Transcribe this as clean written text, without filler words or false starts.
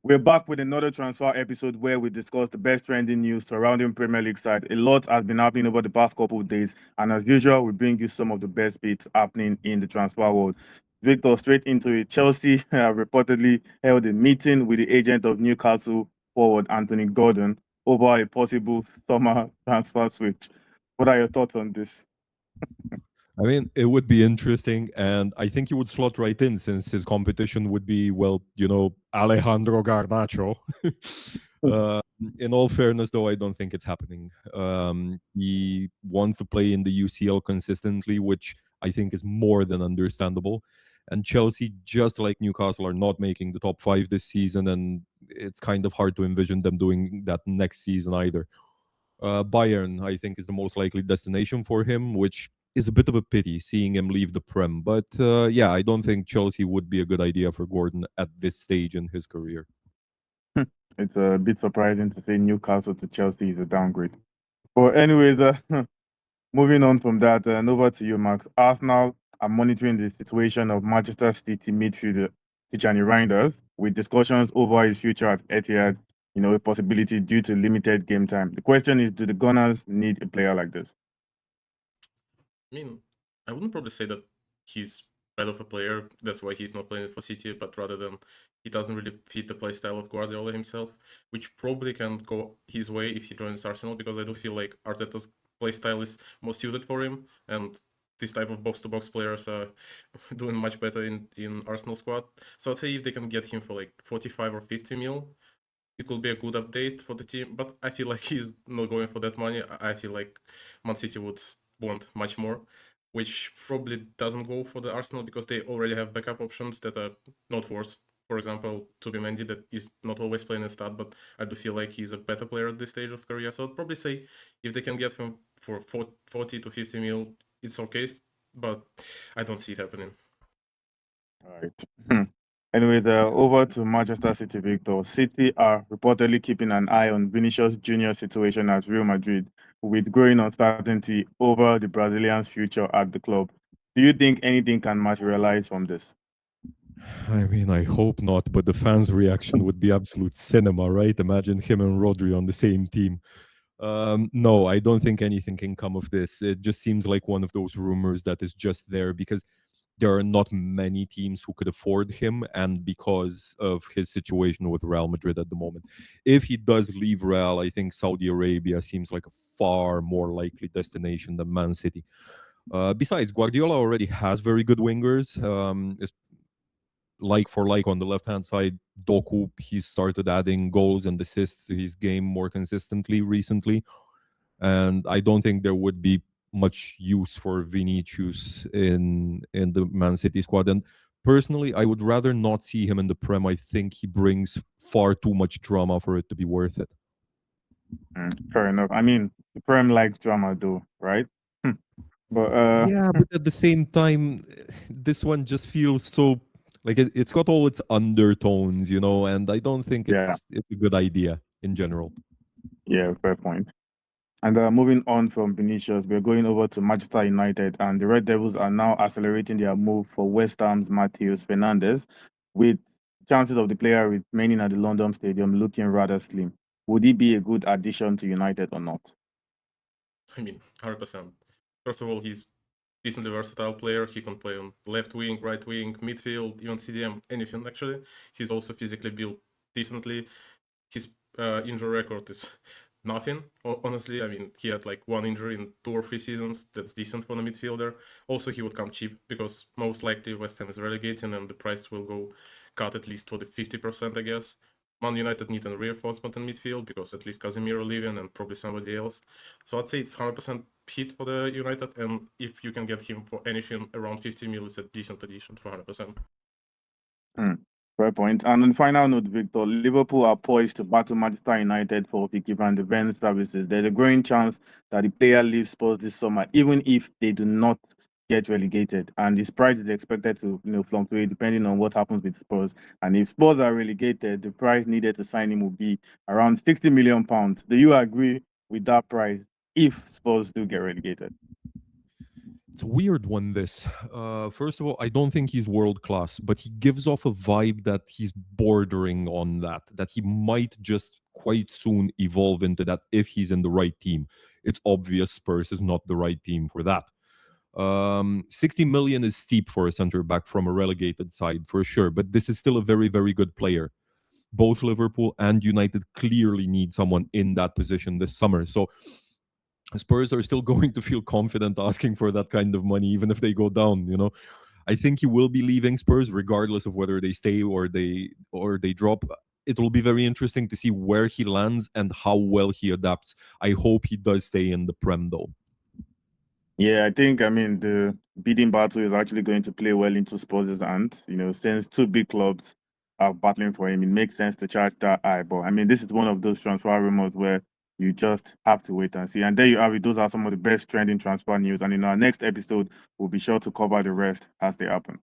We're back with another transfer episode where we discuss the best trending news surrounding Premier League sides. A lot has been happening over the past couple of days, and as usual, we bring you some of the best bits happening in the transfer world. Victor, straight into it. Chelsea have reportedly held a meeting with the agent of Newcastle forward Anthony Gordon over a possible summer transfer switch. What are your thoughts on this? I mean, it would be interesting, and I think he would slot right in since his competition would be, well, Alejandro Garnacho. uh, in all fairness, though, I don't think it's happening. He wants to play in the UCL consistently, which I think is more than understandable. And Chelsea, just like Newcastle, are not making the top five this season, and it's kind of hard to envision them doing that next season either. Bayern, I think, is the most likely destination for him, which is a bit of a pity seeing him leave the Prem. But yeah, I don't think Chelsea would be a good idea for Gordon at this stage in his career. It's a bit surprising to say Newcastle to Chelsea is a downgrade. But anyways, moving on from that, and over to you, Max. Arsenal are monitoring the situation of Manchester City midfielder Tijani Reijnders with discussions over his future at Etihad, a possibility due to limited game time. The question is, do the Gunners need a player like this? I mean, I wouldn't probably say that he's bad of a player. That's why he's not playing for City, but rather than he doesn't really fit the play style of Guardiola himself, which probably can go his way if he joins Arsenal, because I do feel like Arteta's play style is more suited for him, and this type of box-to-box players are doing much better in Arsenal squad. So I'd say if they can get him for like 45 or 50 mil, it could be a good update for the team, but I feel like he's not going for that money. I feel like Man City would want much more, which probably doesn't go for the Arsenal because they already have backup options that are not worse. For example, Zubimendi, that is not always playing a start, but I do feel like he's a better player at this stage of career. So I'd probably say if they can get him for 40 to 50 mil, it's okay, but I don't see it happening. All right. Anyways, over to Manchester City, Victor. City are reportedly keeping an eye on Vinicius Junior's situation at Real Madrid, with growing uncertainty over the Brazilian's future at the club. Do you think anything can materialize from this? I mean, I hope not, but the fans' reaction would be absolute cinema, right? Imagine him and Rodri on the same team. No, I don't think anything can come of this. It just seems like one of those rumors that is just there because there are not many teams who could afford him, and because of his situation with Real Madrid at the moment. If he does leave Real, I think Saudi Arabia seems like a far more likely destination than Man City. Besides, Guardiola already has very good wingers. Like for like on the left hand side, Doku, he started adding goals and assists to his game more consistently recently. And I don't think there would be much use for Vinicius in the Man City squad. And personally, I would rather not see him in the Prem. I think he brings far too much drama for it to be worth it. Fair enough. I mean, the Prem likes drama, though, right? But Yeah, but at the same time, this one just feels so like it's got all its undertones, and I don't think yeah, it's a good idea in general. yeah, fair point. And moving on from Vinicius, we're going over to Manchester United, and the Red Devils are now accelerating their move for West Ham's Matheus Fernandes, with chances of the player remaining at the London Stadium looking rather slim. Would he be a good addition to United or not? I mean, 100%. First of all, he's decently versatile player. He can play on left wing, right wing, midfield, even CDM, anything actually. He's also physically built decently. His injury record is nothing, honestly. I mean, he had like one injury in 2 or 3 seasons. That's decent for a midfielder. Also, he would come cheap because most likely West Ham is relegating and the price will go cut at least for the 50%, I guess. Man United need a reinforcement in midfield because at least Casemiro leaving and probably somebody else. So I'd say it's 100% hit for the United, and if you can get him for anything around 50 mil, it's a decent addition for 100%. Fair point. And on final note, Victor, Liverpool are poised to battle Manchester United for Vicky van de Ven services. There's a growing chance that the player leaves Spurs this summer, even if they do not get relegated. And his price is expected to fluctuate depending on what happens with Spurs. And if Spurs are relegated, the price needed to sign him will be around £60 million. Do you agree with that price if Spurs do get relegated? It's a weird one, this. First of all, I don't think he's world class, but he gives off a vibe that he's bordering on that he might just quite soon evolve into that if he's in the right team. It's obvious Spurs is not the right team for that. 60 million is steep for a center back from a relegated side, for sure, but this is still a very, very good player. Both Liverpool and United clearly need someone in that position this summer. So Spurs are still going to feel confident asking for that kind of money, even if they go down. I think he will be leaving Spurs regardless of whether they stay or they drop. It will be very interesting to see where he lands and how well he adapts. I hope he does stay in the Prem, though. Yeah, I think, the bidding battle is actually going to play well into Spurs' hands. Since two big clubs are battling for him, it makes sense to charge that high. But, this is one of those transfer rumors where you just have to wait and see. And there you have it. Those are some of the best trending transfer news. And in our next episode, we'll be sure to cover the rest as they happen.